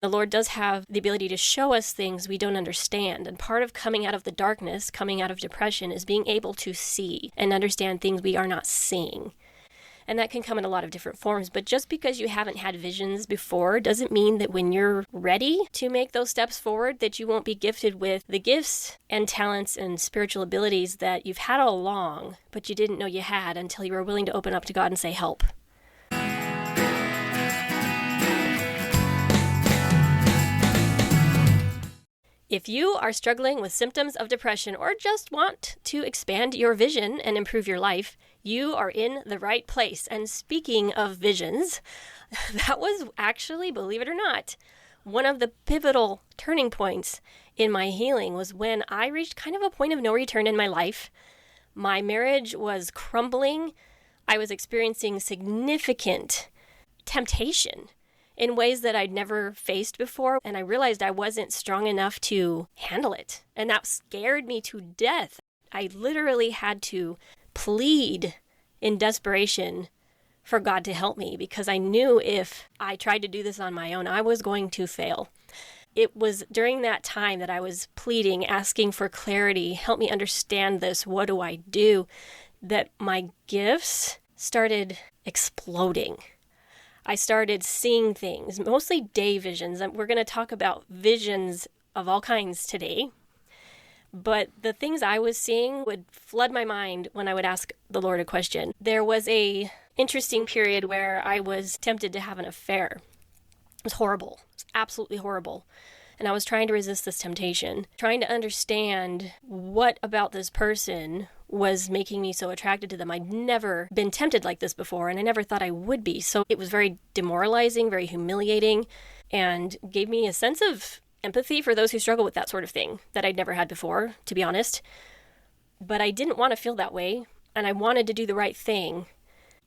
The Lord does have the ability to show us things we don't understand. And part of coming out of the darkness, coming out of depression, is being able to see and understand things we are not seeing. And that can come in a lot of different forms. But just because you haven't had visions before doesn't mean that when you're ready to make those steps forward, that you won't be gifted with the gifts and talents and spiritual abilities that you've had all along, but you didn't know you had until you were willing to open up to God and say, help. If you are struggling with symptoms of depression or just want to expand your vision and improve your life, you are in the right place. And speaking of visions, that was actually, believe it or not, one of the pivotal turning points in my healing was when I reached kind of a point of no return in my life. My marriage was crumbling. I was experiencing significant temptation in ways that I'd never faced before, and I realized I wasn't strong enough to handle it, and that scared me to death. I literally had to plead in desperation for God to help me because I knew if I tried to do this on my own, I was going to fail. It was during that time that I was pleading, asking for clarity, help me understand this, what do I do, that my gifts started exploding. I started seeing things, mostly day visions. And we're going to talk about visions of all kinds today. But the things I was seeing would flood my mind when I would ask the Lord a question. There was a interesting period where I was tempted to have an affair. It was horrible. It was absolutely horrible. And I was trying to resist this temptation, trying to understand what about this person was making me so attracted to them. I'd never been tempted like this before, and I never thought I would be. So it was very demoralizing, very humiliating, and gave me a sense of empathy for those who struggle with that sort of thing that I'd never had before, to be honest. But I didn't want to feel that way, and I wanted to do the right thing.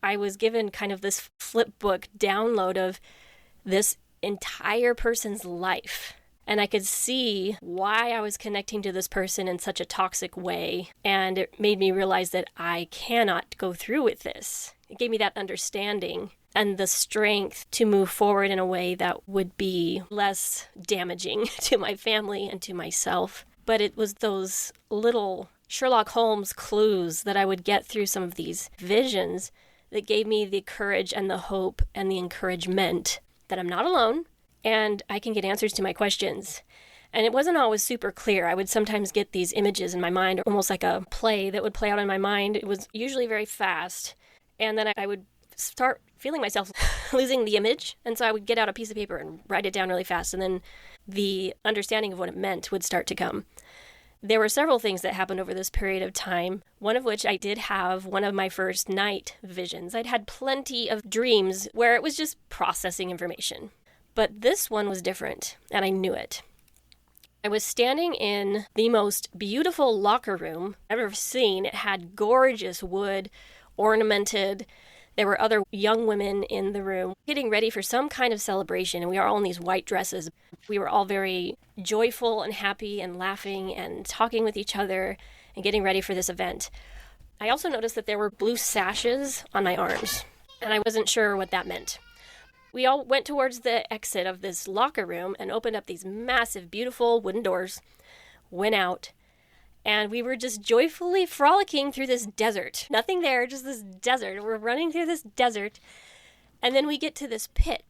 I was given kind of this flip book download of this entire person's life. And I could see why I was connecting to this person in such a toxic way. And it made me realize that I cannot go through with this. It gave me that understanding and the strength to move forward in a way that would be less damaging to my family and to myself. But it was those little Sherlock Holmes clues that I would get through some of these visions that gave me the courage and the hope and the encouragement that I'm not alone. And I can get answers to my questions. And it wasn't always super clear. I would sometimes get these images in my mind, almost like a play that would play out in my mind. It was usually very fast. And then I would start feeling myself losing the image. And so I would get out a piece of paper and write it down really fast. And then the understanding of what it meant would start to come. There were several things that happened over this period of time, one of which I did have one of my first night visions. I'd had plenty of dreams where it was just processing information. But this one was different, and I knew it. I was standing in the most beautiful locker room I've ever seen. It had gorgeous wood, ornamented. There were other young women in the room getting ready for some kind of celebration, and we are all in these white dresses. We were all very joyful and happy and laughing and talking with each other and getting ready for this event. I also noticed that there were blue sashes on my arms, and I wasn't sure what that meant. We all went towards the exit of this locker room and opened up these massive, beautiful wooden doors, went out, and we were just joyfully frolicking through this desert. Nothing there, just this desert. We're running through this desert, and then we get to this pit.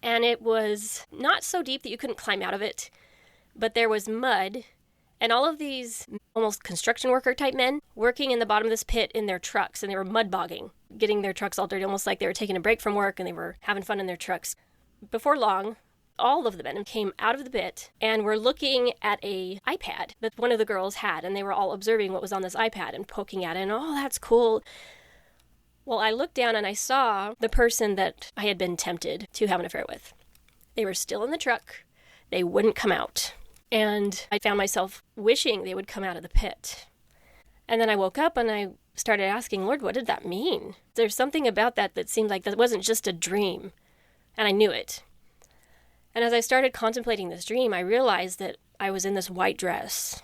And it was not so deep that you couldn't climb out of it, but there was mud, and all of these almost construction worker type men working in the bottom of this pit in their trucks, and they were mud bogging, getting their trucks all dirty, almost like they were taking a break from work and they were having fun in their trucks. Before long, all of the men came out of the pit and were looking at a iPad that one of the girls had, and they were all observing what was on this iPad and poking at it, and oh, that's cool. Well, I looked down and I saw the person that I had been tempted to have an affair with. They were still in the truck. They wouldn't come out. And I found myself wishing they would come out of the pit. And then I woke up and I started asking, Lord, what did that mean? There's something about that seemed like that wasn't just a dream. And I knew it. And as I started contemplating this dream, I realized that I was in this white dress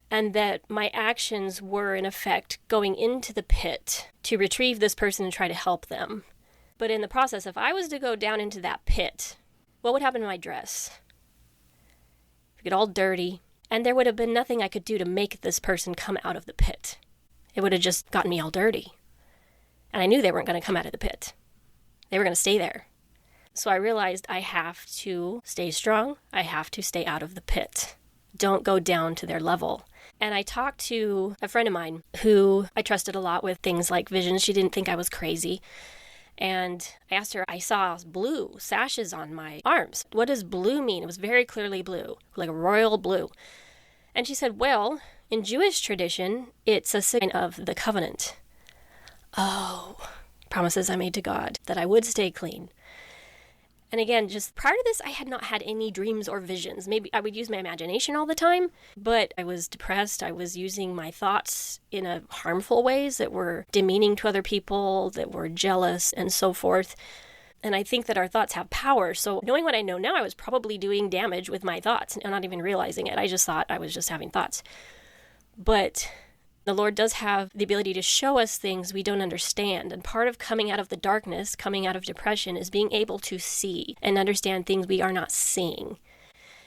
and that my actions were, in effect, going into the pit to retrieve this person and try to help them. But in the process, if I was to go down into that pit what would happen to my dress? It would get all dirty, and there would have been nothing I could do to make this person come out of the pit. It would have just gotten me all dirty. And I knew they weren't going to come out of the pit. They were going to stay there. So I realized I have to stay strong. I have to stay out of the pit. Don't go down to their level. And I talked to a friend of mine who I trusted a lot with things like visions. She didn't think I was crazy. And I asked her, I saw blue sashes on my arms. What does blue mean? It was very clearly blue, like a royal blue. And she said, well, in Jewish tradition, it's a sign of the covenant. Oh, promises I made to God that I would stay clean. And again, just prior to this, I had not had any dreams or visions. Maybe I would use my imagination all the time, but I was depressed. I was using my thoughts in a harmful ways that were demeaning to other people, that were jealous, and so forth. And I think that our thoughts have power. So knowing what I know now, I was probably doing damage with my thoughts and not even realizing it. I just thought I was just having thoughts. But the Lord does have the ability to show us things we don't understand. And part of coming out of the darkness, coming out of depression, is being able to see and understand things we are not seeing.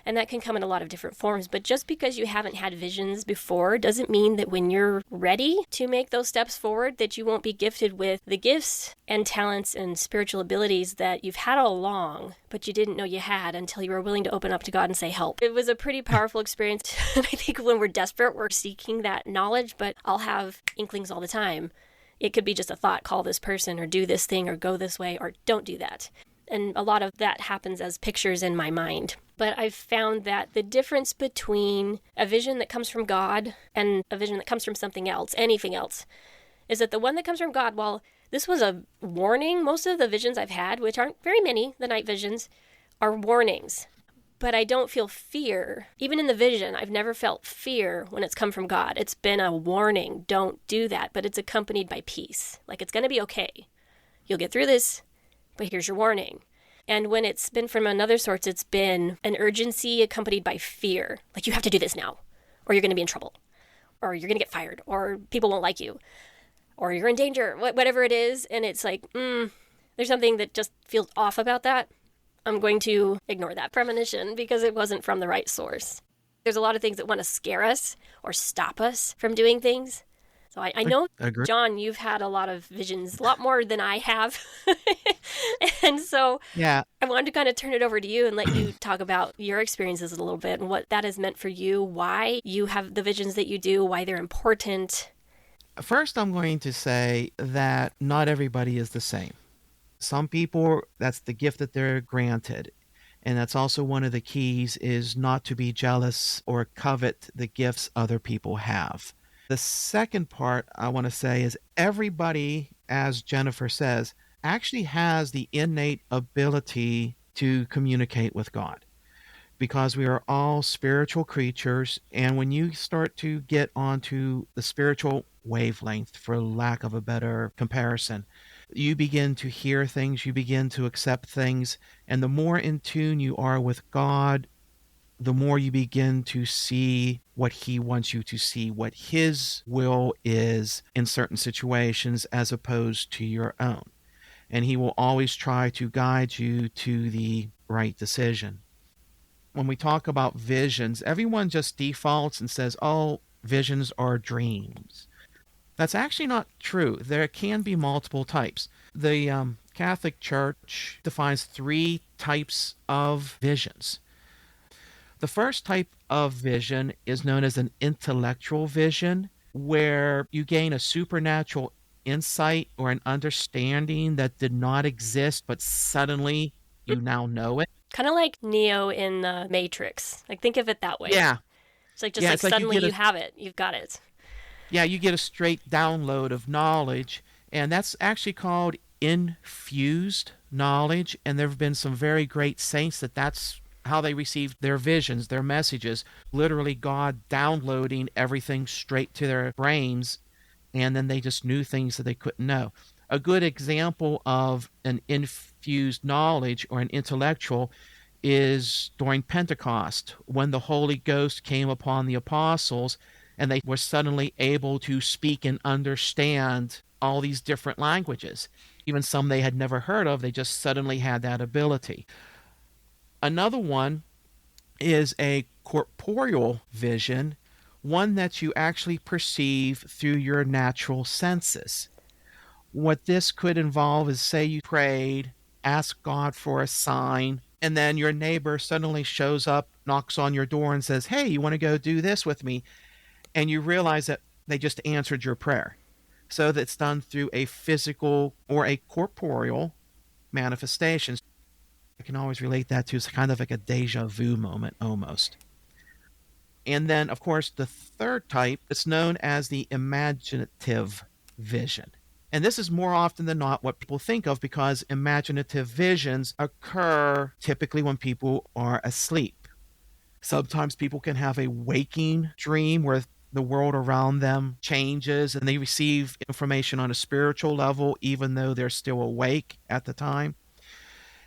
And that can come in a lot of different forms. But just because you haven't had visions before doesn't mean that when you're ready to make those steps forward, that you won't be gifted with the gifts and talents and spiritual abilities that you've had all along, but you didn't know you had until you were willing to open up to God and say, help. It was a pretty powerful experience. I think when we're desperate, we're seeking that knowledge, but I'll have inklings all the time. It could be just a thought, call this person or do this thing or go this way or don't do that. And a lot of that happens as pictures in my mind. But I've found that the difference between a vision that comes from God and a vision that comes from something else, anything else, is that the one that comes from God, while this was a warning, most of the visions I've had, which aren't very many, the night visions, are warnings. But I don't feel fear. Even in the vision, I've never felt fear when it's come from God. It's been a warning, don't do that, but it's accompanied by peace. Like, it's going to be okay. You'll get through this, but here's your warning. And when it's been from another source, it's been an urgency accompanied by fear. Like, you have to do this now, or you're going to be in trouble, or you're going to get fired, or people won't like you, or you're in danger, whatever it is. And it's like, there's something that just feels off about that. I'm going to ignore that premonition because it wasn't from the right source. There's a lot of things that want to scare us or stop us from doing things. So I know, John, you've had a lot of visions, a lot more than I have. And so Yeah. I wanted to kind of turn it over to you and let you talk about your experiences a little bit and what that has meant for you, why you have the visions that you do, why they're important. First, I'm going to say that not everybody is the same. Some people, that's the gift that they're granted. And that's also one of the keys, is not to be jealous or covet the gifts other people have. The second part I want to say is everybody, as Jennifer says, actually has the innate ability to communicate with God, because we are all spiritual creatures. And when you start to get onto the spiritual wavelength, for lack of a better comparison, you begin to hear things, you begin to accept things. And the more in tune you are with God, the more you begin to see what he wants you to see, what his will is in certain situations as opposed to your own. And he will always try to guide you to the right decision. When we talk about visions, everyone just defaults and says, oh, visions are dreams. That's actually not true. There can be multiple types. The Catholic Church defines 3 types of visions. The first type of vision is known as an intellectual vision, where you gain a supernatural insight or an understanding that did not exist, but suddenly you now know it. Kind of like Neo in the Matrix. Like, think of it that way. Yeah. It's like just suddenly you have it. You've got it. Yeah, you get a straight download of knowledge, and that's actually called infused knowledge. And there have been some very great saints that's how they received their visions, their messages, literally God downloading everything straight to their brains, and then they just knew things that they couldn't know. A good example of an infused knowledge or an intellectual is during Pentecost, when the Holy Ghost came upon the apostles, and they were suddenly able to speak and understand all these different languages. Even some they had never heard of, they just suddenly had that ability. Another one is a corporeal vision, one that you actually perceive through your natural senses. What this could involve is, say you prayed, asked God for a sign, and then your neighbor suddenly shows up, knocks on your door, and says, "Hey, you want to go do this with me?" And you realize that they just answered your prayer. So that's done through a physical or a corporeal manifestation. I can always relate that to, it's kind of like a deja vu moment almost. And then, of course, the third type is known as the imaginative vision. And this is more often than not what people think of, because imaginative visions occur typically when people are asleep. Sometimes people can have a waking dream where the world around them changes and they receive information on a spiritual level, even though they're still awake at the time.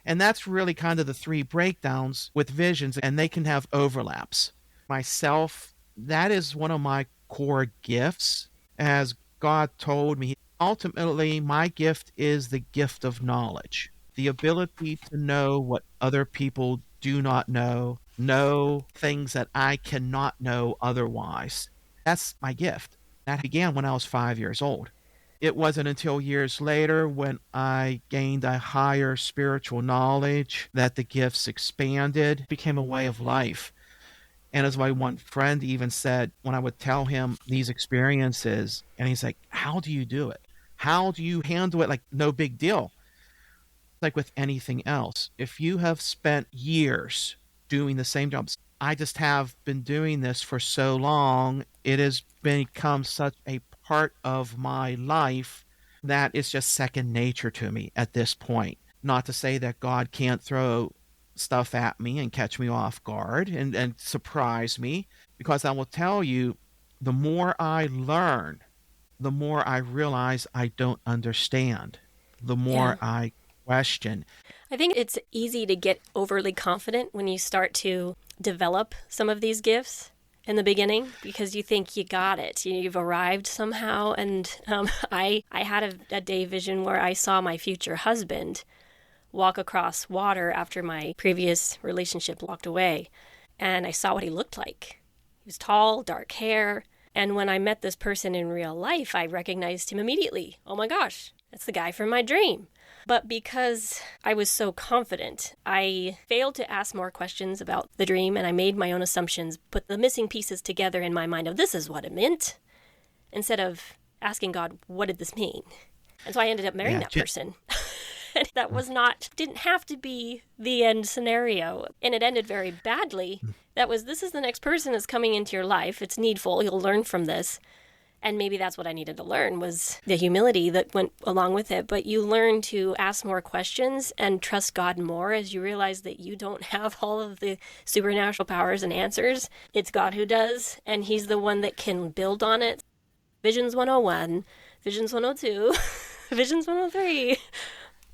And that's really kind of the three breakdowns with visions, and they can have overlaps. Myself, that is one of my core gifts. As God told me, ultimately, my gift is the gift of knowledge, the ability to know what other people do not know things that I cannot know otherwise. That's my gift. That began when I was 5 years old. It wasn't until years later, when I gained a higher spiritual knowledge, that the gifts expanded, became a way of life. And as my one friend even said, when I would tell him these experiences, and he's like, "How do you do it? How do you handle it? Like, no big deal." Like with anything else, if you have spent years doing the same jobs, I just have been doing this for so long, it has become such a part of my life that it's just second nature to me at this point. Not to say that God can't throw stuff at me and catch me off guard and surprise me, because I will tell you, the more I learn, the more I realize I don't understand, the Yeah. more I question. I think it's easy to get overly confident when you start to develop some of these gifts in the beginning, because you think you got it, you've arrived somehow. And I had a day vision where I saw my future husband walk across water after my previous relationship walked away, and I saw what he looked like. He was tall, dark hair, and when I met this person in real life, I recognized him immediately. Oh my gosh, that's the guy from my dream. But because I was so confident, I failed to ask more questions about the dream, and I made my own assumptions, put the missing pieces together in my mind of this is what it meant, instead of asking God, what did this mean? And so I ended up marrying that person. That didn't have to be the end scenario. And it ended very badly. This is the next person that's coming into your life. It's needful. You'll learn from this. And maybe that's what I needed to learn, was the humility that went along with it. But you learn to ask more questions and trust God more as you realize that you don't have all of the supernatural powers and answers. It's God who does, and He's the one that can build on it. Visions 101, Visions 102, Visions 103.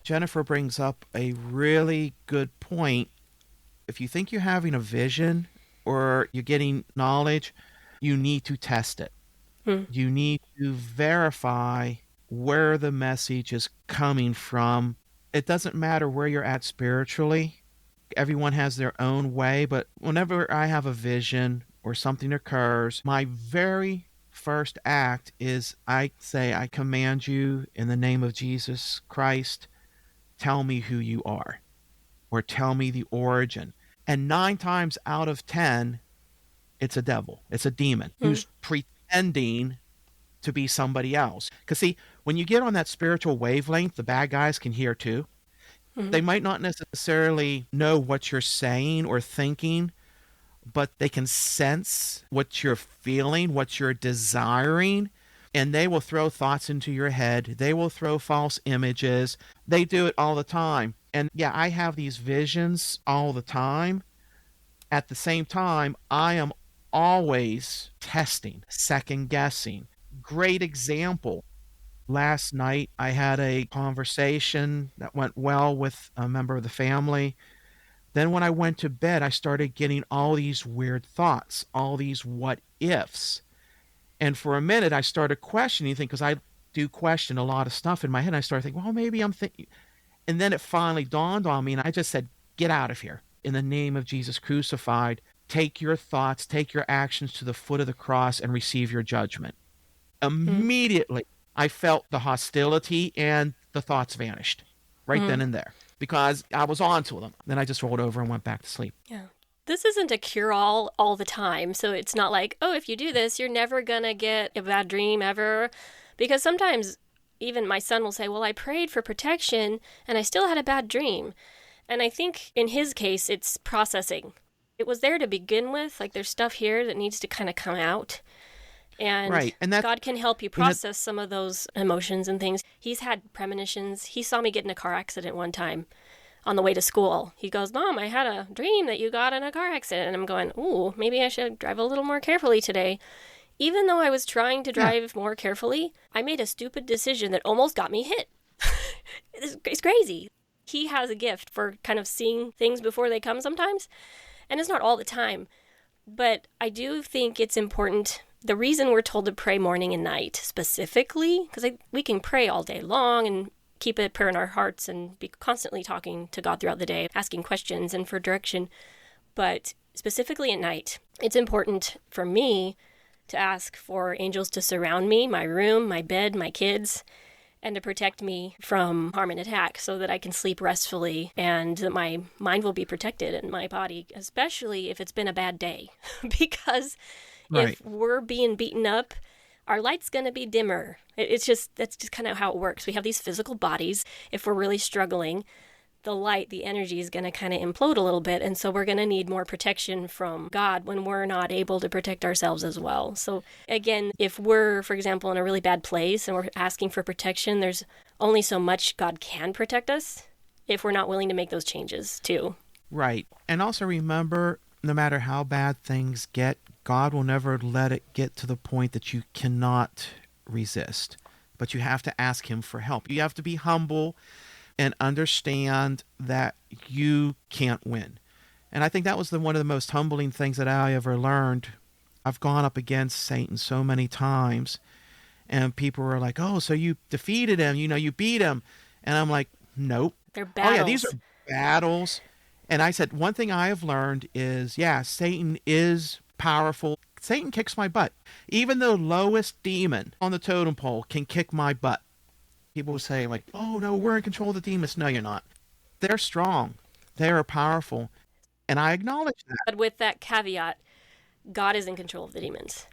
Jennifer brings up a really good point. If you think you're having a vision or you're getting knowledge, you need to test it. You need to verify where the message is coming from. It doesn't matter where you're at spiritually. Everyone has their own way, but whenever I have a vision or something occurs, my very first act is I say, "I command you in the name of Jesus Christ, tell me who you are," or tell me the origin. And 9 times out of 10, it's a devil. It's a demon who's pretending to be somebody else. Because see, when you get on that spiritual wavelength, the bad guys can hear too. They might not necessarily know what you're saying or thinking, but they can sense what you're feeling, what you're desiring, and they will throw thoughts into your head. They will throw false images. They do it all the time. And yeah, I have these visions all the time. At the same time, I am always testing, second guessing. Great example. Last night, I had a conversation that went well with a member of the family. Then when I went to bed, I started getting all these weird thoughts, all these what ifs. And for a minute, I started questioning things, because I do question a lot of stuff in my head. And I started thinking, well, maybe I'm thinking. And then it finally dawned on me, and I just said, "Get out of here." in the name of Jesus crucified, take your thoughts, take your actions to the foot of the cross and receive your judgment. Immediately, I felt the hostility and the thoughts vanished right then and there because I was on to them. Then I just rolled over and went back to sleep. Yeah. This isn't a cure-all all the time, so it's not like, oh, if you do this, you're never gonna get a bad dream ever. Because sometimes even my son will say, well, I prayed for protection and I still had a bad dream. And I think in his case, it's processing. It was there to begin with. Like there's stuff here that needs to kind of come out. And, right. And God can help you process some of those emotions and things. He's had premonitions. He saw me get in a car accident one time on the way to school. He goes, Mom, I had a dream that you got in a car accident. And I'm going, ooh, maybe I should drive a little more carefully today. Even though I was trying to drive more carefully, I made a stupid decision that almost got me hit. It's crazy. He has a gift for kind of seeing things before they come sometimes. And it's not all the time. But I do think it's important. The reason we're told to pray morning and night specifically, because we can pray all day long and keep a prayer in our hearts and be constantly talking to God throughout the day, asking questions and for direction. But specifically at night, it's important for me to ask for angels to surround me, my room, my bed, my kids, and to protect me from harm and attack so that I can sleep restfully and that my mind will be protected and my body, especially if it's been a bad day. Because if we're being beaten up, our light's going to be dimmer. That's just kind of how it works. We have these physical bodies. If we're really struggling, the light, the energy is going to kind of implode a little bit. And so we're going to need more protection from God when we're not able to protect ourselves as well. So again, if we're, for example, in a really bad place and we're asking for protection, there's only so much God can protect us if we're not willing to make those changes too. Right. And also remember, no matter how bad things get, God will never let it get to the point that you cannot resist. But you have to ask him for help. You have to be humble and understand that you can't win. And I think that was one of the most humbling things that I ever learned. I've gone up against Satan so many times, and people were like, oh, so you defeated him, you beat him. And I'm like, nope. They're battles. Oh, yeah, these are battles. And I said, one thing I have learned is, Satan is powerful. Satan kicks my butt. Even the lowest demon on the totem pole can kick my butt. People will say, like, oh, no, we're in control of the demons. No, you're not. They're strong. They are powerful. And I acknowledge that. But with that caveat, God is in control of the demons.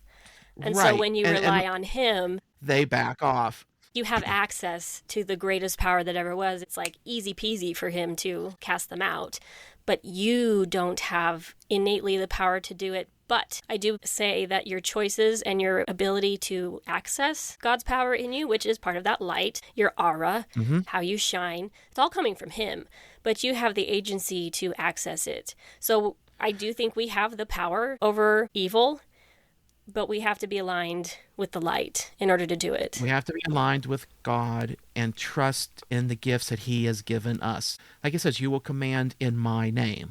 And so when you rely on him, they back off. You have access to the greatest power that ever was. It's like easy peasy for him to cast them out. But you don't have innately the power to do it. But I do say that your choices and your ability to access God's power in you, which is part of that light, your aura, how you shine, it's all coming from him. But you have the agency to access it. So I do think we have the power over evil, but we have to be aligned with the light in order to do it. We have to be aligned with God and trust in the gifts that he has given us. Like it says, you will command in my name.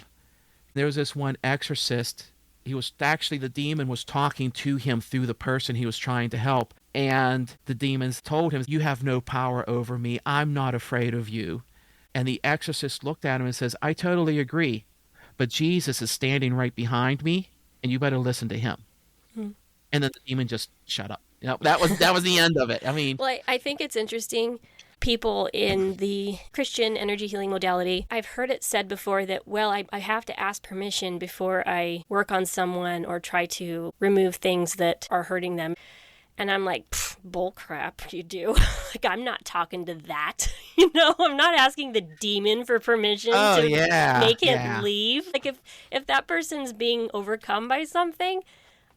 There was this one exorcist. The demon was talking to him through the person he was trying to help. And the demons told him, you have no power over me. I'm not afraid of you. And the exorcist looked at him and says, I totally agree. But Jesus is standing right behind me, and you better listen to him. And then the demon just shut up. That was the end of it. I mean, well, I think it's interesting. People in the Christian energy healing modality, I've heard it said before that, well, I have to ask permission before I work on someone or try to remove things that are hurting them. And I'm like, bull crap, you do. Like, I'm not talking to that. I'm not asking the demon for permission to make it leave. Like, if that person's being overcome by something,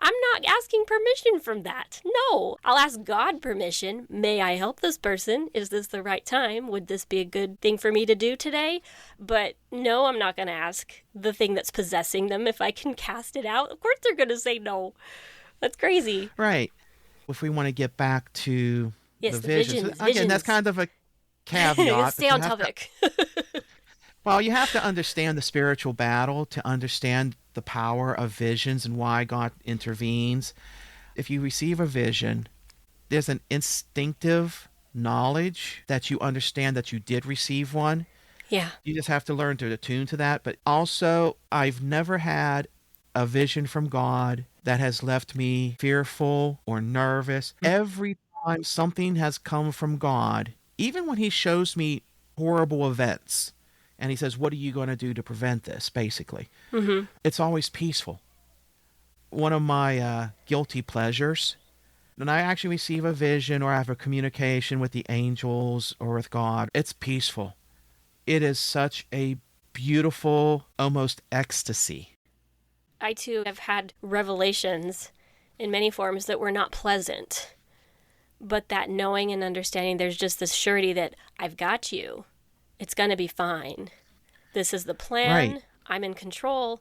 I'm not asking permission from that. No, I'll ask God permission. May I help this person? Is this the right time? Would this be a good thing for me to do today? But no, I'm not going to ask the thing that's possessing them if I can cast it out. Of course they're going to say no. That's crazy. Right. If we want to get back to the visions. Again, visions. that's kind of a caveat. Stay on topic. Well, you have to understand the spiritual battle to understand the power of visions and why God intervenes. If you receive a vision, there's an instinctive knowledge that you understand that you did receive one. Yeah. You just have to learn to attune to that. But also, I've never had a vision from God that has left me fearful or nervous. Every time something has come from God, even when He shows me horrible events and He says, "What are you going to do to prevent this?" basically, it's always peaceful. One of my guilty pleasures, when I actually receive a vision or I have a communication with the angels or with God, it's peaceful. It is such a beautiful, almost ecstasy. I too have had revelations in many forms that were not pleasant, but that knowing and understanding, there's just this surety that I've got you. It's going to be fine. This is the plan. Right. I'm in control,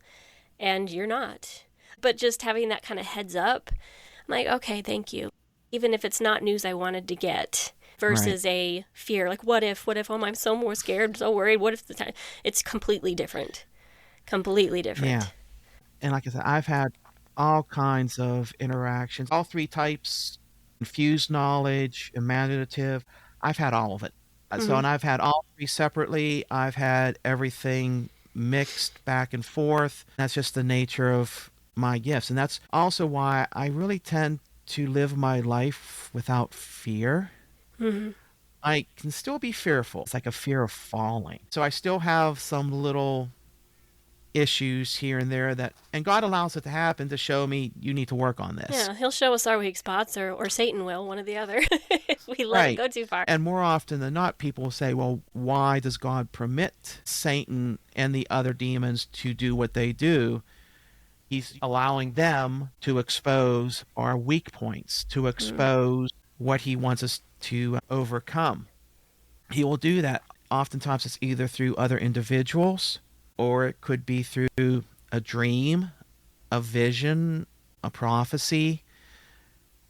and you're not. But just having that kind of heads up, I'm like, okay, thank you. Even if it's not news I wanted to get, versus a fear, like what if, oh, I'm so more scared, so worried, what if the time, it's completely different. Completely different. Yeah. And like I said, I've had all kinds of interactions, all three types, infused knowledge, imaginative. I've had all of it. So, and I've had all three separately. I've had everything mixed back and forth. That's just the nature of my gifts. And that's also why I really tend to live my life without fear. I can still be fearful. It's like a fear of falling. So I still have some little issues here and there that, and God allows it to happen to show me you need to work on this. Yeah, He'll show us our weak spots, or Satan will, one or the other, if we let it go too far. And more often than not, people will say, well, why does God permit Satan and the other demons to do what they do? He's allowing them to expose our weak points, to expose what He wants us to overcome. He will do that. Oftentimes it's either through other individuals, or it could be through a dream, a vision, a prophecy.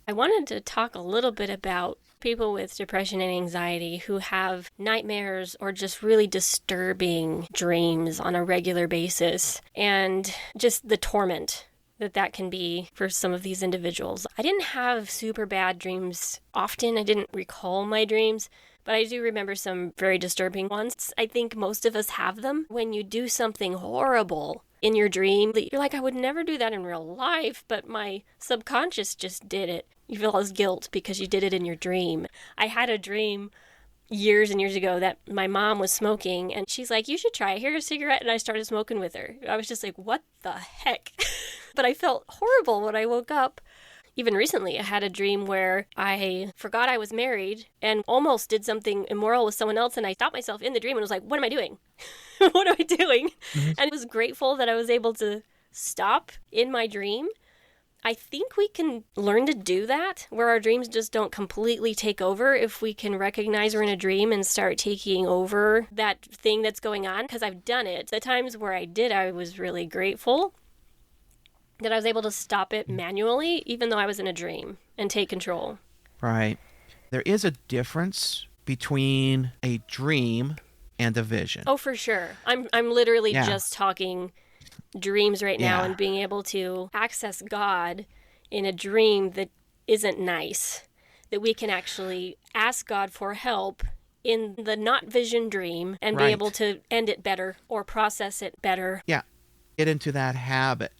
I wanted to talk a little bit about people with depression and anxiety who have nightmares or just really disturbing dreams on a regular basis, and just the torment that can be for some of these individuals. I didn't have super bad dreams often. I didn't recall my dreams, but I do remember some very disturbing ones. I think most of us have them. When you do something horrible in your dream, that you're like, I would never do that in real life, but my subconscious just did it. You feel all this guilt because you did it in your dream. I had a dream years and years ago that my mom was smoking, and she's like, you should try it. Here's a cigarette, and I started smoking with her. I was just like, what the heck? But I felt horrible when I woke up. Even recently, I had a dream where I forgot I was married and almost did something immoral with someone else, and I stopped myself in the dream and was like, what am I doing? What am I doing? And I was grateful that I was able to stop in my dream. I think we can learn to do that, where our dreams just don't completely take over, if we can recognize we're in a dream and start taking over that thing that's going on. Because I've done it. The times where I did, I was really grateful that I was able to stop it manually, even though I was in a dream, and take control. Right. There is a difference between a dream and a vision. Oh, for sure. I'm literally just talking dreams right now, and being able to access God in a dream that isn't nice, that we can actually ask God for help in the not vision dream and be able to end it better or process it better. Yeah. Get into that habit.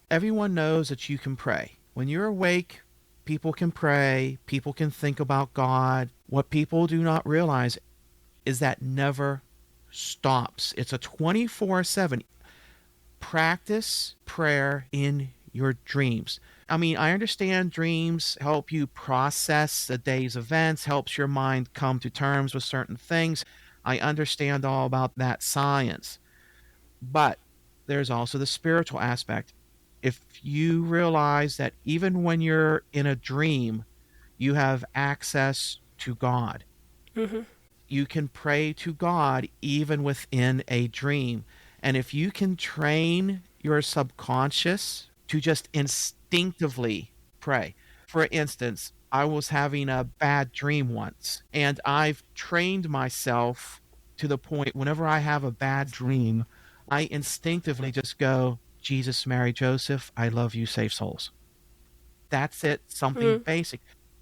Everyone knows that you can pray. When you're awake, people can pray, people can think about God. What people do not realize is that never stops. It's a 24/7. Practice prayer in your dreams. I mean, I understand dreams help you process the day's events, helps your mind come to terms with certain things. I understand all about that science. But there's also the spiritual aspect. If you realize that even when you're in a dream, you have access to God. You can pray to God even within a dream. And if you can train your subconscious to just instinctively pray. For instance, I was having a bad dream once, and I've trained myself to the point whenever I have a bad dream, I instinctively just go, Jesus, Mary, Joseph, I love you, save souls. That's it, something basic.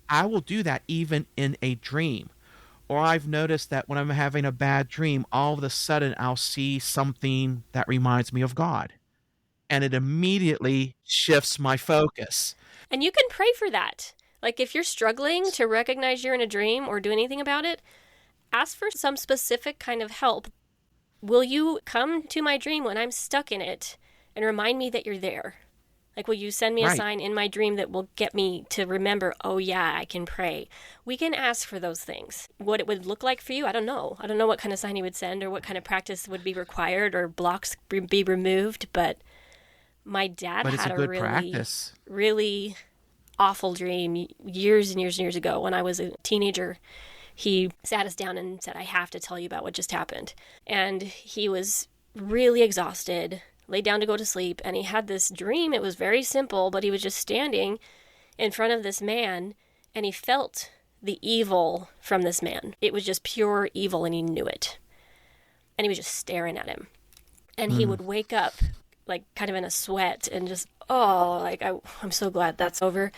I will do that even in a dream. Or I've noticed that when I'm having a bad dream, all of a sudden I'll see something that reminds me of God. And it immediately shifts my focus. And you can pray for that. Like if you're struggling to recognize you're in a dream or do anything about it, ask for some specific kind of help. Will you come to my dream when I'm stuck in it and remind me that you're there? Like, will you send me a Right. sign in my dream that will get me to remember, oh, yeah, I can pray? We can ask for those things. What it would look like for you, I don't know. I don't know what kind of sign you would send or what kind of practice would be required or blocks be removed. But my dad But it's had a a good really, practice. really awful dream years and years and years ago when I was a teenager. He sat us down and said, I have to tell you about what just happened. And he was really exhausted, laid down to go to sleep, and he had this dream. It was very simple, but he was just standing in front of this man, and he felt the evil from this man. It was just pure evil, and he knew it. And he was just staring at him. And he would wake up, like, kind of in a sweat, and just, oh, like, I'm so glad that's over.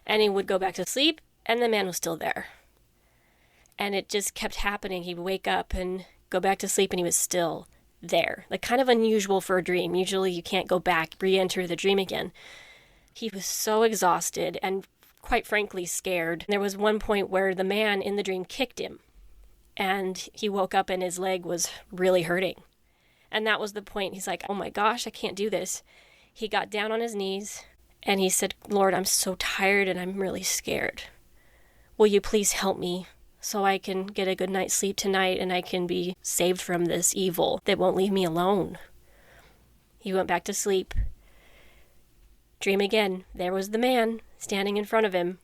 And he would go back to sleep, and the man was still there. And it just kept happening. He'd wake up and go back to sleep, and he was still there. Like, kind of unusual for a dream. Usually you can't go back, re-enter the dream again. He was so exhausted and, quite frankly, scared. There was one point where the man in the dream kicked him, and he woke up and his leg was really hurting. And that was the point. He's like, oh my gosh, I can't do this. He got down on his knees, and he said, Lord, I'm so tired and I'm really scared. Will you please help me so I can get a good night's sleep tonight and I can be saved from this evil that won't leave me alone? He went back to sleep. Dream again. There was the man standing in front of him.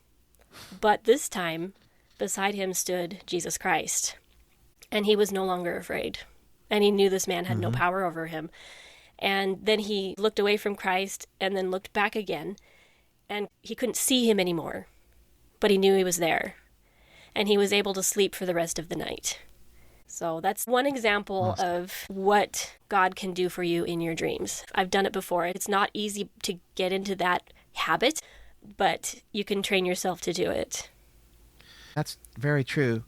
But this time, beside him stood Jesus Christ. And he was no longer afraid. And he knew this man had no power over him. And then he looked away from Christ and then looked back again. And he couldn't see him anymore. But he knew he was there. And he was able to sleep for the rest of the night. So that's one example of what God can do for you in your dreams. I've done it before. It's not easy to get into that habit, but you can train yourself to do it. That's very true.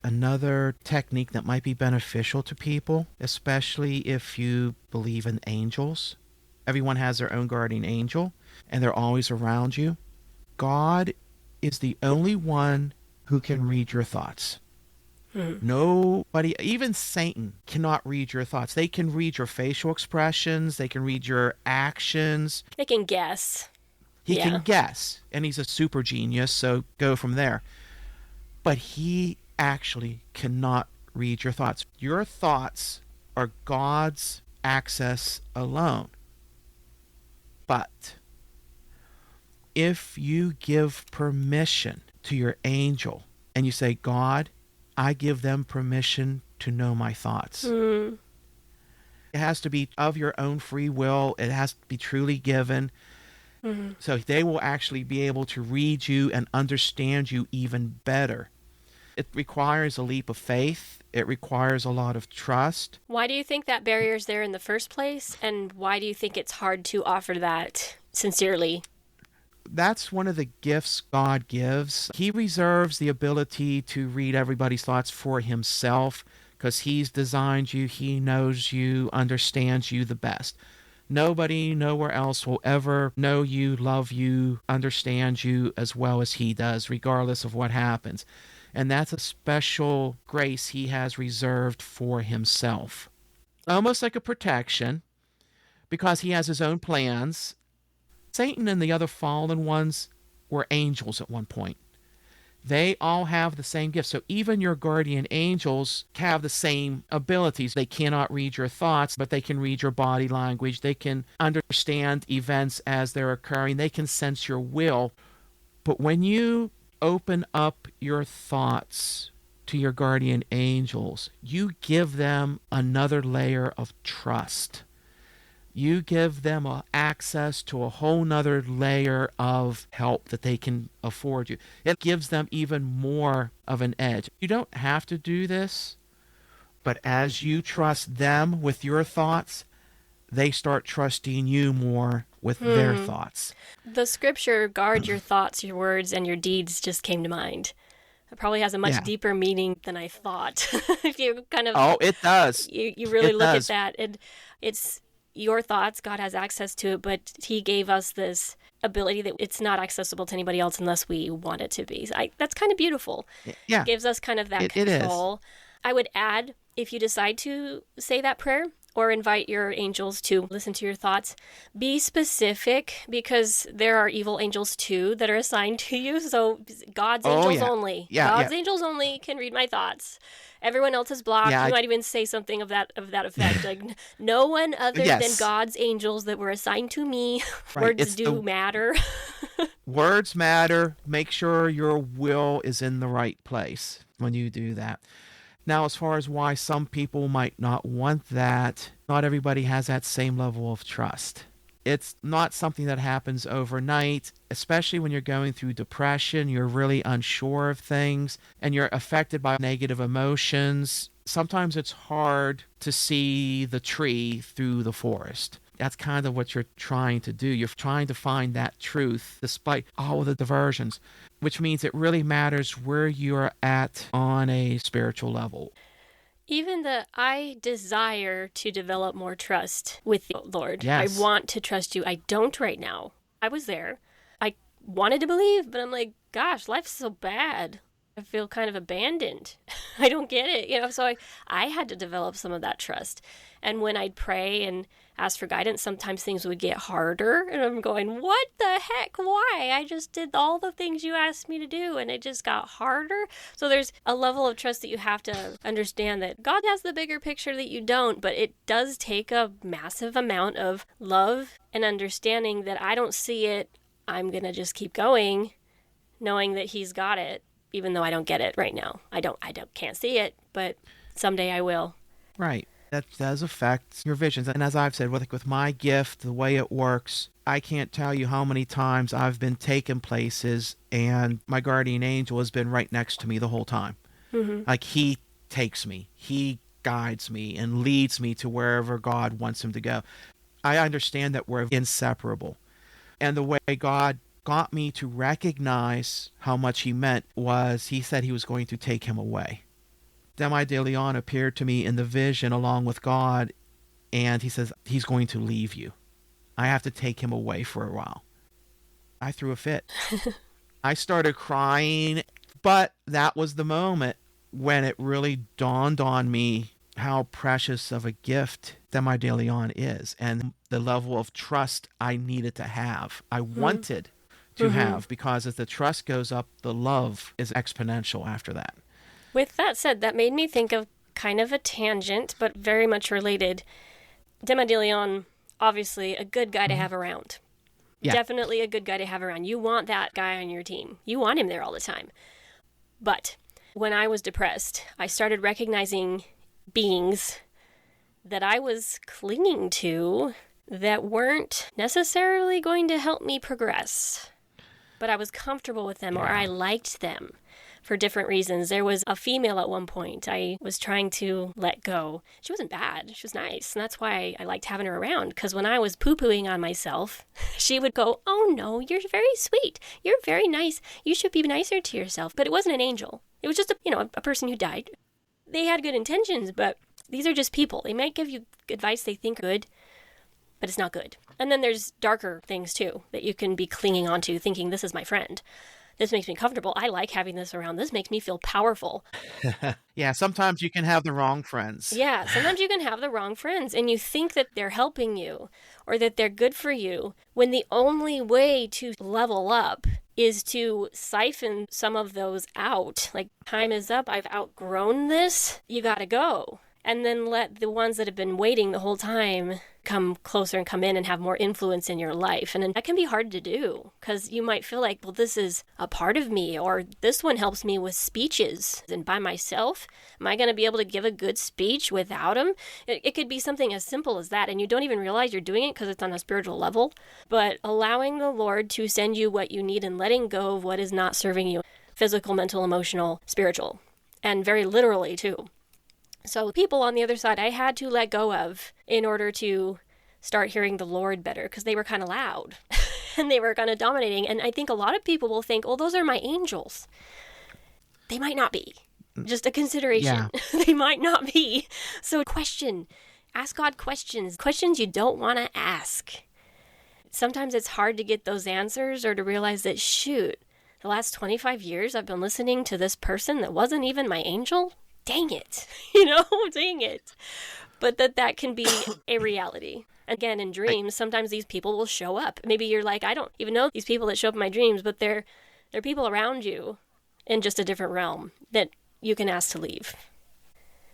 Another technique that might be beneficial to people, especially if you believe in angels. Everyone has their own guardian angel, and they're always around you. God is the only one who can read your thoughts. Nobody, even Satan, cannot read your thoughts. They can read your facial expressions. They can read your actions. They can guess. He can guess, and he's a super genius, so go from there. But he actually cannot read your thoughts. Your thoughts are God's access alone. But if you give permission to your angel and you say, God, I give them permission to know my thoughts. It has to be of your own free will. It has to be truly given. So they will actually be able to read you and understand you even better. It requires a leap of faith. It requires a lot of trust. Why do you think that barrier is there in the first place? And why do you think it's hard to offer that sincerely? That's one of the gifts God gives. He reserves the ability to read everybody's thoughts for himself because he's designed you, he knows you, understands you the best. Nobody, nowhere else will ever know you, love you, understand you as well as he does, regardless of what happens. And that's a special grace he has reserved for himself. Almost like a protection, because he has his own plans. Satan and the other fallen ones were angels at one point. They all have the same gifts. So even your guardian angels have the same abilities. They cannot read your thoughts, but they can read your body language. They can understand events as they're occurring. They can sense your will. But when you open up your thoughts to your guardian angels, you give them another layer of trust. You give them access to a whole nother layer of help that they can afford you. It gives them even more of an edge. You don't have to do this, but as you trust them with your thoughts, they start trusting you more with their thoughts. The scripture, guard your thoughts, your words, and your deeds just came to mind. It probably has a much Yeah. deeper meaning than I thought. If you kind of Oh, it does. you really It look at does. that, and it's your thoughts. God has access to it, but He gave us this ability that it's not accessible to anybody else unless we want it to be. That's kind of beautiful. Yeah, Gives us kind of that it is. control. I would add, if you decide to say that prayer or invite your angels to listen to your thoughts, be specific, because there are evil angels too that are assigned to you. So God's Oh, angels yeah. only. Yeah, God's yeah. angels only can read my thoughts. Everyone else is blocked. Yeah, You might even say something of that effect, like no one other than yes. God's angels that were assigned to me. Right. Words It's do the matter. words matter. Make sure your will is in the right place when you do that. Now, as far as why some people might not want that, not everybody has that same level of trust. It's not something that happens overnight, especially when you're going through depression, you're really unsure of things, and you're affected by negative emotions. Sometimes it's hard to see the tree through the forest. That's kind of what you're trying to do. You're trying to find that truth despite all of the diversions, which means it really matters where you're at on a spiritual level. Even I desire to develop more trust with the Lord. I Yes. want to trust you. I don't right now. I was there. I wanted to believe, but I'm like, gosh, life's so bad. I feel kind of abandoned. I don't get it, so I had to develop some of that trust. And when I'd pray and ask for guidance, sometimes things would get harder. And I'm going, what the heck? Why? I just did all the things you asked me to do, and it just got harder. So there's a level of trust that you have to understand that God has the bigger picture that you don't, but it does take a massive amount of love and understanding that I don't see it. I'm going to just keep going, knowing that He's got it, even though I don't get it right now. I can't see it, but someday I will. Right. That does affect your visions. And as I've said, with my gift, the way it works, I can't tell you how many times I've been taken places and my guardian angel has been right next to me the whole time. Mm-hmm. Like he takes me, he guides me and leads me to wherever God wants him to go. I understand that we're inseparable. And the way God got me to recognize how much He meant was He said He was going to take him away. Demi de Leon appeared to me in the vision along with God, and He says, He's going to leave you. I have to take him away for a while. I threw a fit. I started crying, but that was the moment when it really dawned on me how precious of a gift Demi de Leon is, and the level of trust I needed to have. I wanted to have, because as the trust goes up, the love is exponential after that. With that said, that made me think of kind of a tangent, but very much related. Demi de Leon, obviously a good guy to have around. Yeah. Definitely a good guy to have around. You want that guy on your team. You want him there all the time. But when I was depressed, I started recognizing beings that I was clinging to that weren't necessarily going to help me progress. But I was comfortable with them, or I liked them for different reasons. There was a female at one point I was trying to let go. She wasn't bad. She was nice. And that's why I liked having her around. Because when I was poo-pooing on myself, she would go, oh no, you're very sweet. You're very nice. You should be nicer to yourself. But it wasn't an angel. It was just a person who died. They had good intentions, but these are just people. They might give you advice they think good, but it's not good. And then there's darker things too that you can be clinging onto, thinking this is my friend. This makes me comfortable. I like having this around. This makes me feel powerful. Yeah, sometimes you can have the wrong friends. Yeah, sometimes you can have the wrong friends and you think that they're helping you or that they're good for you when the only way to level up is to siphon some of those out. Like, time is up. I've outgrown this. You got to go. And then let the ones that have been waiting the whole time come closer and come in and have more influence in your life. And that can be hard to do because you might feel like, well, this is a part of me, or this one helps me with speeches. And by myself, am I going to be able to give a good speech without him? It could be something as simple as that. And you don't even realize you're doing it because it's on a spiritual level. But allowing the Lord to send you what you need and letting go of what is not serving you, physical, mental, emotional, spiritual, and very literally too. So people on the other side, I had to let go of in order to start hearing the Lord better because they were kind of loud and they were kind of dominating. And I think a lot of people will think, oh, those are my angels. They might not be. Just a consideration. Yeah. They might not be. So ask God questions you don't want to ask. Sometimes it's hard to get those answers or to realize that, shoot, the last 25 years I've been listening to this person that wasn't even my angel. Dang it. Dang it. But that can be a reality. Again, in dreams, sometimes these people will show up. Maybe you're like, I don't even know these people that show up in my dreams, but they're people around you in just a different realm that you can ask to leave.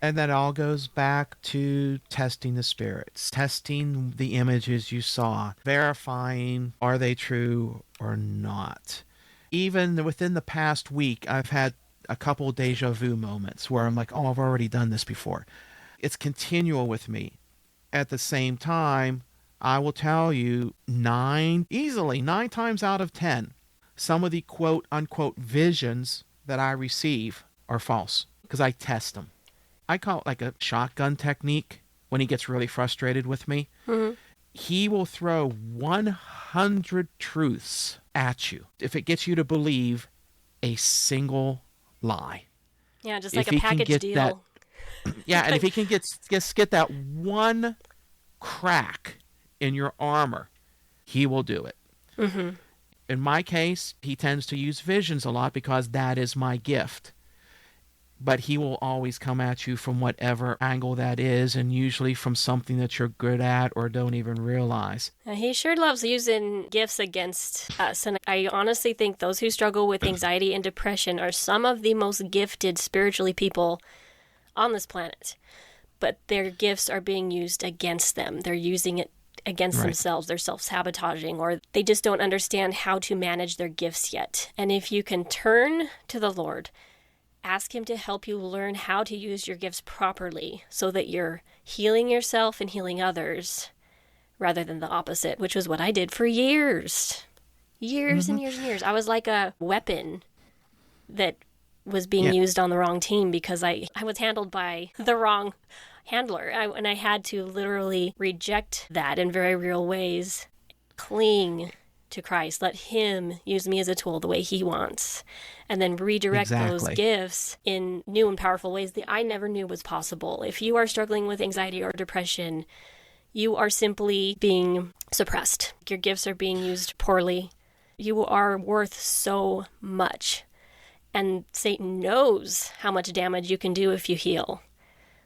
And that all goes back to testing the spirits, testing the images you saw, verifying are they true or not. Even within the past week, I've had a couple deja vu moments where I'm like, oh, I've already done this before. It's continual with me. At the same time, I will tell you easily 9 times out of 10, some of the quote unquote visions that I receive are false because I test them. I call it like a shotgun technique when he gets really frustrated with me. Mm-hmm. He will throw 100 truths at you if it gets you to believe a single lie. Yeah, just like a package deal. And if he can get that one crack in your armor, he will do it. Mm-hmm. In my case, he tends to use visions a lot because that is my gift. But he will always come at you from whatever angle that is, and usually from something that you're good at or don't even realize. He sure loves using gifts against us, and I honestly think those who struggle with anxiety and depression are some of the most gifted spiritually people on this planet. But their gifts are being used against them. They're using it against themselves. They're self-sabotaging, or they just don't understand how to manage their gifts yet. And if you can turn to the Lord, ask him to help you learn how to use your gifts properly so that you're healing yourself and healing others rather than the opposite, which was what I did for years. Years and years and years. I was like a weapon that was being used on the wrong team because I was handled by the wrong handler. And I had to literally reject that in very real ways, cling to Christ, let him use me as a tool the way he wants, and then redirect those gifts in new and powerful ways that I never knew was possible. If you are struggling with anxiety or depression, you are simply being suppressed. Your gifts are being used poorly. You are worth so much, and Satan knows how much damage you can do if you heal.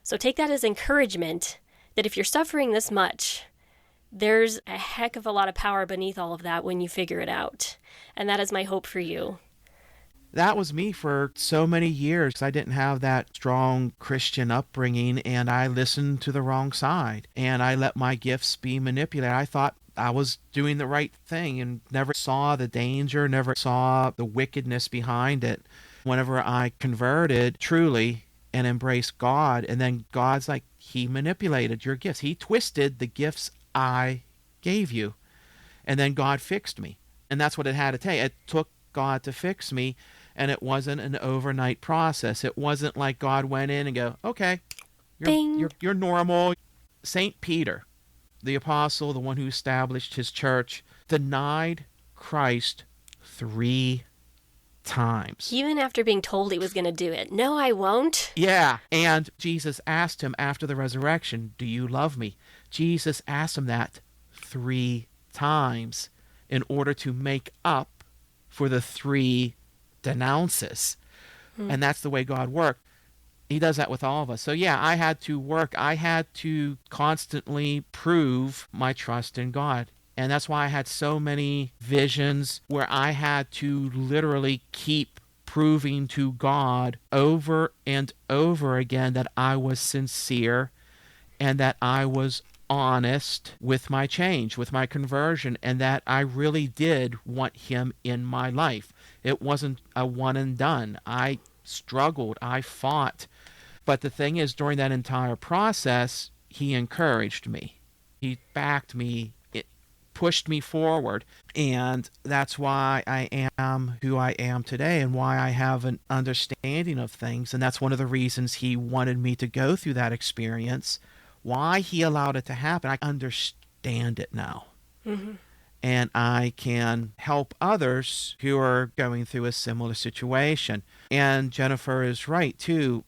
So take that as encouragement that if you're suffering this much, there's a heck of a lot of power beneath all of that when you figure it out. And that is my hope for you. That was me for so many years. I didn't have that strong Christian upbringing, and I listened to the wrong side, and I let my gifts be manipulated. I thought I was doing the right thing and never saw the danger, never saw the wickedness behind it. Whenever I converted truly and embraced God, and then God's like, he manipulated your gifts. He twisted the gifts I gave you. And then God fixed me. And that's what it had to take. It took God to fix me, and it wasn't an overnight process. It wasn't like God went in and go, okay, you're normal. St. Peter, the apostle, the one who established his church, denied Christ 3 times. Even after being told he was going to do it. No, I won't. Yeah. And Jesus asked him after the resurrection, do you love me? Jesus asked him that 3 times in order to make up for the 3 denounces. And that's the way God worked. He does that with all of us. So yeah, I had to work. I had to constantly prove my trust in God. And that's why I had so many visions where I had to literally keep proving to God over and over again that I was sincere and that I was honest with my change, with my conversion, and that I really did want him in my life. It wasn't a one and done. I struggled. I fought. But the thing is, during that entire process, he encouraged me. He backed me. It pushed me forward. And that's why I am who I am today and why I have an understanding of things. And that's one of the reasons he wanted me to go through that experience. Why he allowed it to happen, I understand it now. Mm-hmm. and I can help others who are going through a similar situation. And Jennifer is right, too.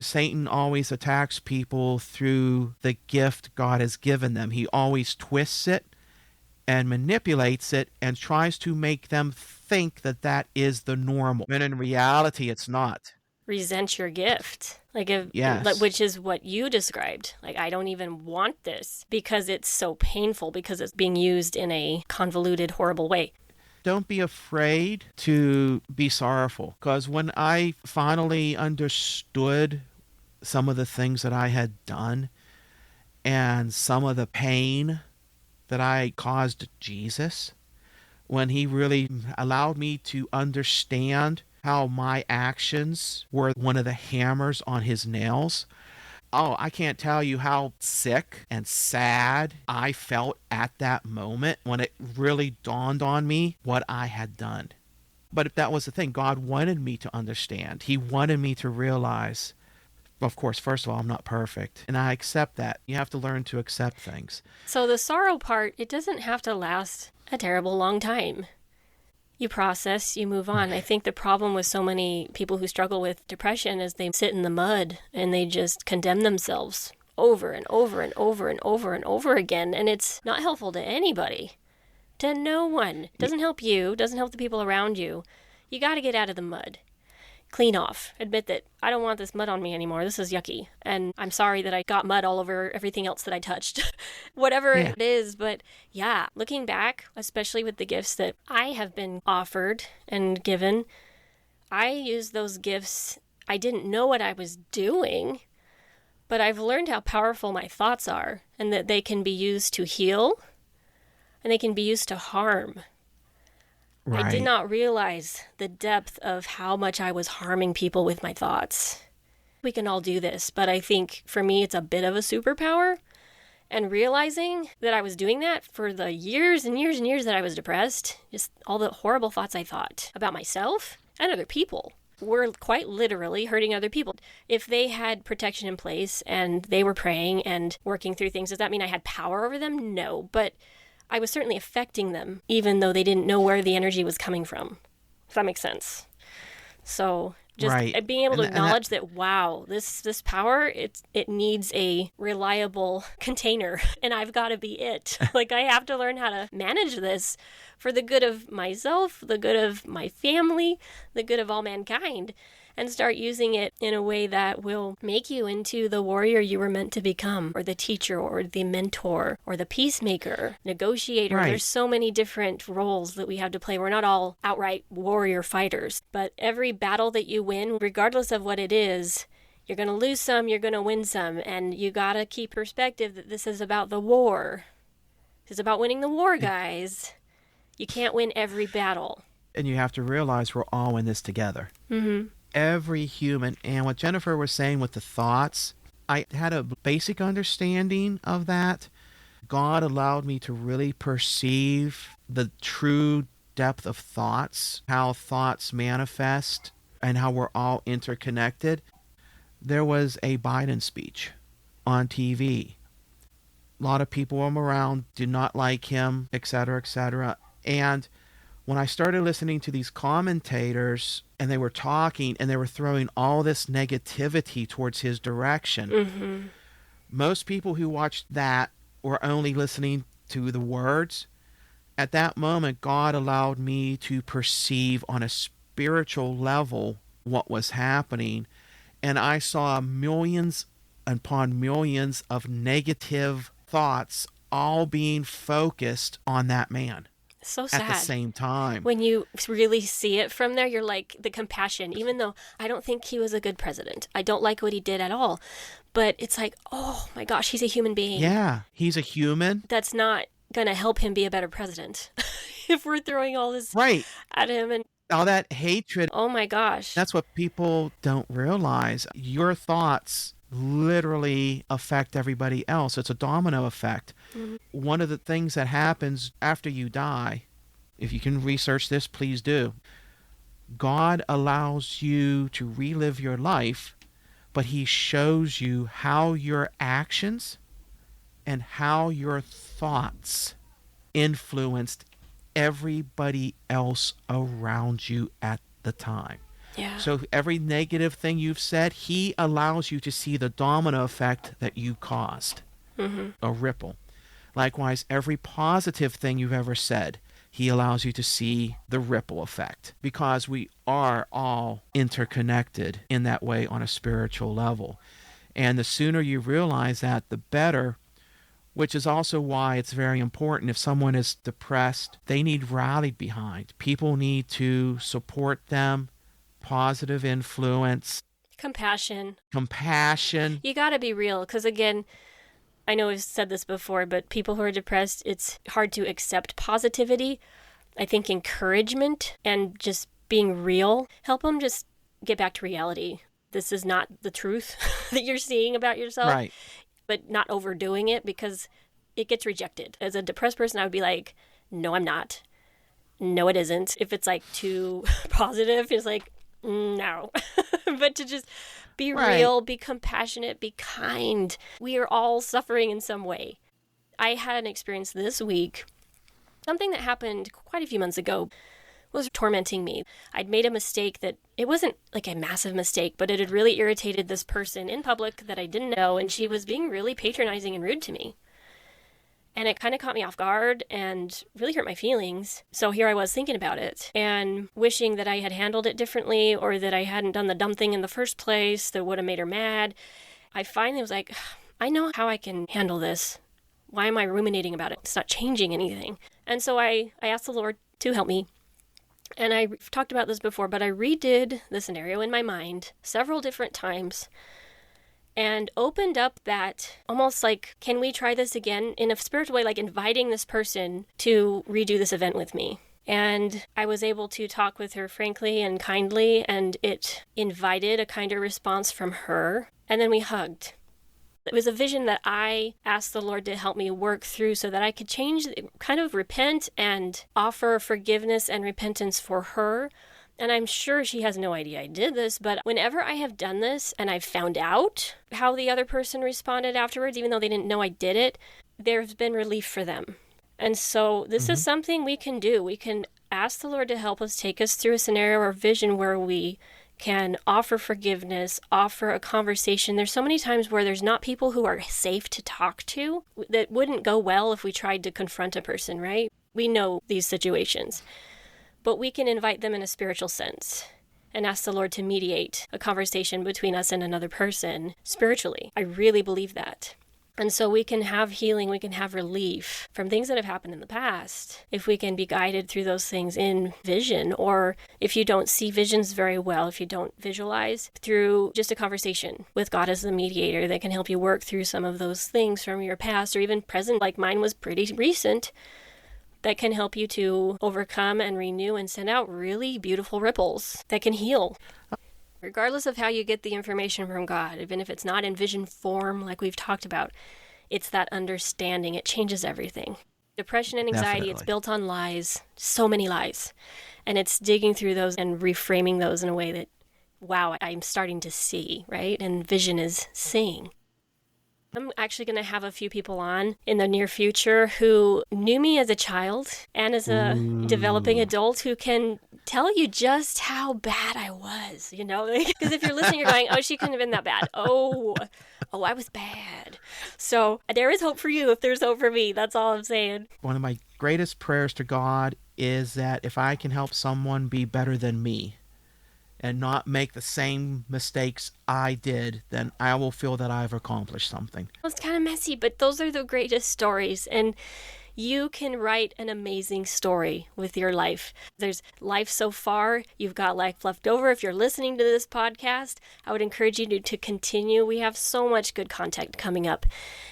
Satan always attacks people through the gift God has given them. He always twists it and manipulates it and tries to make them think that that is the normal. When in reality, it's not. Resent your gift. Yes. Which is what you described. Like, I don't even want this because it's so painful, because it's being used in a convoluted, horrible way. Don't be afraid to be sorrowful, because when I finally understood some of the things that I had done and some of the pain that I caused Jesus, when he really allowed me to understand how my actions were one of the hammers on his nails. Oh, I can't tell you how sick and sad I felt at that moment when it really dawned on me what I had done. But if that was the thing, God wanted me to understand. He wanted me to realize, of course, first of all, I'm not perfect, and I accept that. You have to learn to accept things. So the sorrow part, it doesn't have to last a terrible long time. You process, you move on. I think the problem with so many people who struggle with depression is they sit in the mud and they just condemn themselves over and over and over and over and over again. And it's not helpful to anybody, to no one. It doesn't help you, doesn't help the people around you. You got to get out of the mud. Clean off. Admit that I don't want this mud on me anymore. This is yucky. And I'm sorry that I got mud all over everything else that I touched. Whatever it is. But yeah, looking back, especially with the gifts that I have been offered and given, I used those gifts. I didn't know what I was doing, but I've learned how powerful my thoughts are, and that they can be used to heal and they can be used to harm. Right. I did not realize the depth of how much I was harming people with my thoughts. We can all do this, but I think for me it's a bit of a superpower. And realizing that I was doing that for the years and years and years that I was depressed, just all the horrible thoughts I thought about myself and other people were quite literally hurting other people. If they had protection in place and they were praying and working through things, does that mean I had power over them? No, but I was certainly affecting them, even though they didn't know where the energy was coming from. If that makes sense. So just being able to acknowledge that, wow, this power, it needs a reliable container, and I've got to be it. Like, I have to learn how to manage this for the good of myself, the good of my family, the good of all mankind, and start using it in a way that will make you into the warrior you were meant to become, or the teacher, or the mentor, or the peacemaker, negotiator. There's so many different roles that we have to play. We're not all outright warrior fighters, but every battle that you win, regardless of what it is, you're going to lose some, you're going to win some, and you got to keep perspective that this is about the war. This is about winning the war, guys. You can't win every battle. And you have to realize we're all in this together. Mm-hmm. Every human. And what Jennifer was saying with the thoughts, I had a basic understanding of that. God allowed me to really perceive the true depth of thoughts, how thoughts manifest, and how we're all interconnected. There was a Biden speech on TV. A lot of people around did not like him, etc., etc. And when I started listening to these commentators and they were talking and they were throwing all this negativity towards his direction, most people who watched that were only listening to the words. At that moment, God allowed me to perceive on a spiritual level what was happening. And I saw millions upon millions of negative thoughts all being focused on that man. So sad. At the same time. When you really see it from there, you're like, the compassion, even though I don't think he was a good president. I don't like what he did at all. But it's like, oh my gosh, he's a human being. Yeah, he's a human. That's not going to help him be a better president. If we're throwing all this at him and all that hatred. Oh my gosh. That's what people don't realize. Your thoughts literally affect everybody else. It's a domino effect. One of the things that happens after you die, if you can research this, please do. God allows you to relive your life, but he shows you how your actions and how your thoughts influenced everybody else around you at the time. Yeah. So every negative thing you've said, he allows you to see the domino effect that you caused, a ripple. Likewise, every positive thing you've ever said, he allows you to see the ripple effect, because we are all interconnected in that way on a spiritual level. And the sooner you realize that, the better, which is also why it's very important. If someone is depressed, they need rallied behind. People need to support them, positive influence, Compassion. compassion. You got to be real, because again, I know I've said this before, but people who are depressed, it's hard to accept positivity. I think encouragement and just being real help them just get back to reality. This is not the truth that you're seeing about yourself, Right. but not overdoing it, because it gets rejected. As a depressed person, I would be like, no, I'm not. No, it isn't. If it's like too positive, it's like, no. But to just be Right. real, be compassionate, be kind. We are all suffering in some way. I had an experience this week. Something that happened quite a few months ago was tormenting me. I'd made a mistake that, it wasn't like a massive mistake, but it had really irritated this person in public that I didn't know, and she was being really patronizing and rude to me. And it kind of caught me off guard and really hurt my feelings. So here I was thinking about it and wishing that I had handled it differently, or that I hadn't done the dumb thing in the first place that would have made her mad. I finally was like, I know how I can handle this. Why am I ruminating about it? It's not changing anything. And so I asked the Lord to help me. And I've talked about this before, but I redid the scenario in my mind several different times and opened up that almost like, can we try this again, in a spiritual way, like inviting this person to redo this event with me. And I was able to talk with her frankly and kindly, and it invited a kinder response from her. And then we hugged. It was a vision that I asked the Lord to help me work through so that I could change, kind of repent and offer forgiveness and repentance for her. And I'm sure she has no idea I did this, but whenever I have done this and I've found out how the other person responded afterwards, even though they didn't know I did it, there's been relief for them. And so this is something we can do. We can ask the Lord to help us, take us through a scenario or vision where we can offer forgiveness, offer a conversation. There's so many times where there's not people who are safe to talk to. That wouldn't go well if we tried to confront a person, right? We know these situations. But we can invite them in a spiritual sense and ask the Lord to mediate a conversation between us and another person spiritually. I really believe that. And so we can have healing, we can have relief from things that have happened in the past if we can be guided through those things in vision, or if you don't see visions very well, if you don't visualize, through just a conversation with God as the mediator that can help you work through some of those things from your past or even present, like mine was pretty recent, that can help you to overcome and renew and send out really beautiful ripples that can heal. Regardless of how you get the information from God, even if it's not in vision form like we've talked about, it's that understanding. It changes everything. Depression and anxiety, Definitely. It's built on lies, so many lies. And it's digging through those and reframing those in a way that, wow, I'm starting to see, right? And vision is seeing. I'm actually going to have a few people on in the near future who knew me as a child and as a developing adult who can tell you just how bad I was, you know? Because if you're listening, you're going, oh, she couldn't have been that bad. Oh, I was bad. So there is hope for you if there's hope for me. That's all I'm saying. One of my greatest prayers to God is that if I can help someone be better than me and not make the same mistakes I did, then I will feel that I've accomplished something. It's kind of messy, but those are the greatest stories. And you can write an amazing story with your life. There's life so far. You've got life left over. If you're listening to this podcast, I would encourage you to continue. We have so much good content coming up.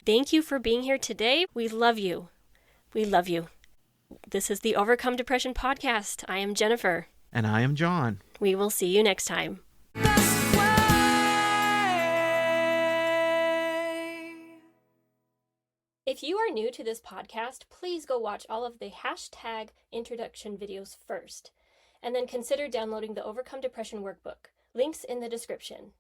Thank you for being here today. We love you. We love you. This is the Overcome Depression podcast. I am Jennifer. And I am John. We will see you next time. If you are new to this podcast, please go watch all of the hashtag introduction videos first, and then consider downloading the Overcome Depression workbook. Links in the description.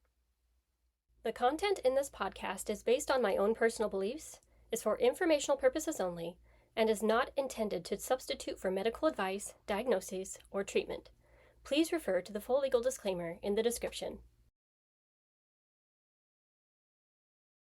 The content in this podcast is based on my own personal beliefs, is for informational purposes only, and is not intended to substitute for medical advice, diagnosis, or treatment. Please refer to the full legal disclaimer in the description.